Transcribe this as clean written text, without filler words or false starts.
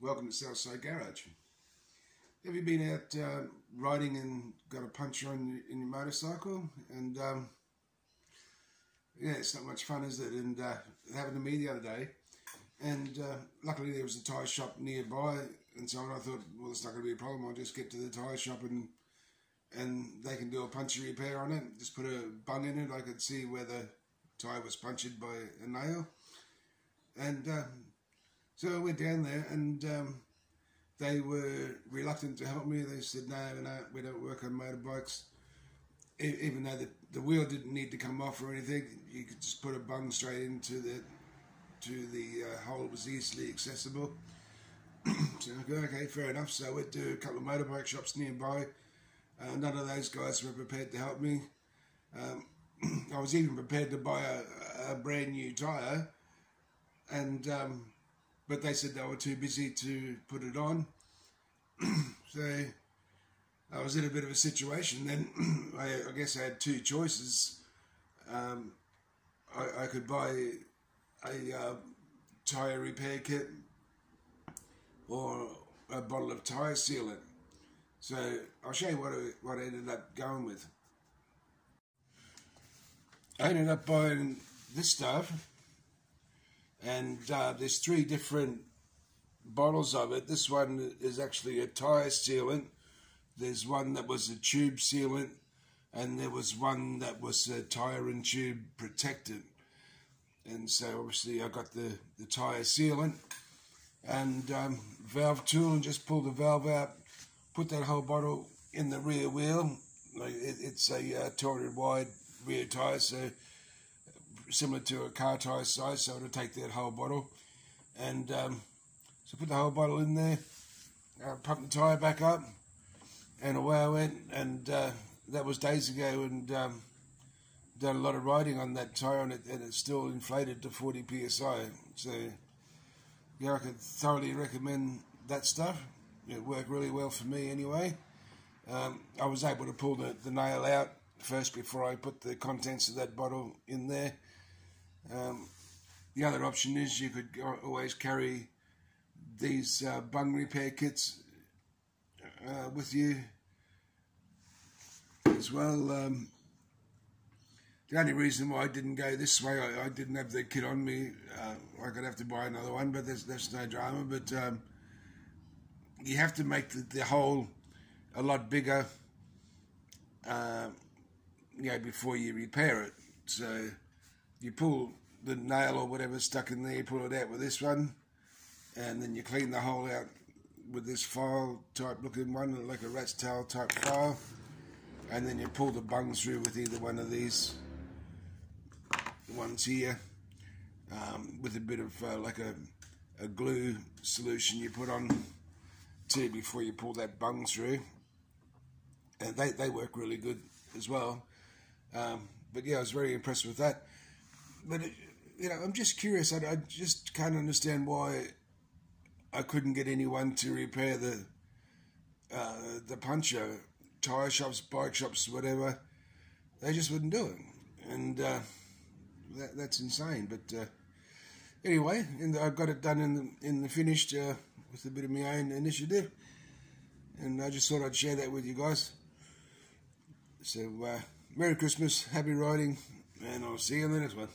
Welcome to Southside Garage. Have you been out riding and got a puncture in your motorcycle? And yeah, it's not much fun, is it? And it happened to me the other day. And luckily there was a tyre shop nearby, and so I thought, well, it's not going to be a problem. I'll just get to the tyre shop and they can do a puncture repair on it. Just put a bung in it. I could see where the tyre was punctured by a nail. And so I went down there, and they were reluctant to help me. They said, no, we don't work on motorbikes. Even though the wheel didn't need to come off or anything, you could just put a bung straight into the hole. It was easily accessible. So I go, okay, fair enough. So I went to a couple of motorbike shops nearby. None of those guys were prepared to help me. I was even prepared to buy a brand new tyre, and but they said they were too busy to put it on. So I was in a bit of a situation. Then I guess I had two choices. I could buy a tyre repair kit or a bottle of tyre sealant. So I'll show you what I ended up going with. I ended up buying this stuff, and there's three different bottles of it. This one is actually a tyre sealant. There's one that was a tube sealant, and there was one that was a tyre and tube protectant. And so obviously I got the tyre sealant and valve tool, and just pull the valve out, put that whole bottle in the rear wheel. It's a 200 wide rear tyre, so similar to a car tyre size, so it'll take that whole bottle. And so put the whole bottle in there, pump the tyre back up, and away I went. And that was days ago, and done a lot of riding on that tyre, and it's still inflated to 40 psi. So yeah, I could thoroughly recommend that stuff. It worked really well for me anyway. I was able to pull the nail out first before I put the contents of that bottle in there. The other option is you could always carry these bung repair kits with you as well. The only reason why I didn't go this way, I didn't have the kit on me. I could have to buy another one, but that's no drama. But you have to make the hole a lot bigger, before you repair it. So you pull the nail or whatever stuck in there, you pull it out with this one, and then you clean the hole out with this file type looking one, like a rat's tail type file, and then you pull the bung through with either one of these ones here, with a bit of like a glue solution you put on too before you pull that bung through, and they work really good as well. But yeah, I was very impressed with that. But I'm just curious. I just can't understand why I couldn't get anyone to repair the puncture. Tyre shops, bike shops, whatever, they just wouldn't do it, and that's insane. But anyway, I got it done in the finished with a bit of my own initiative, and I just thought I'd share that with you guys. So Merry Christmas, happy riding, and I'll see you in the next one.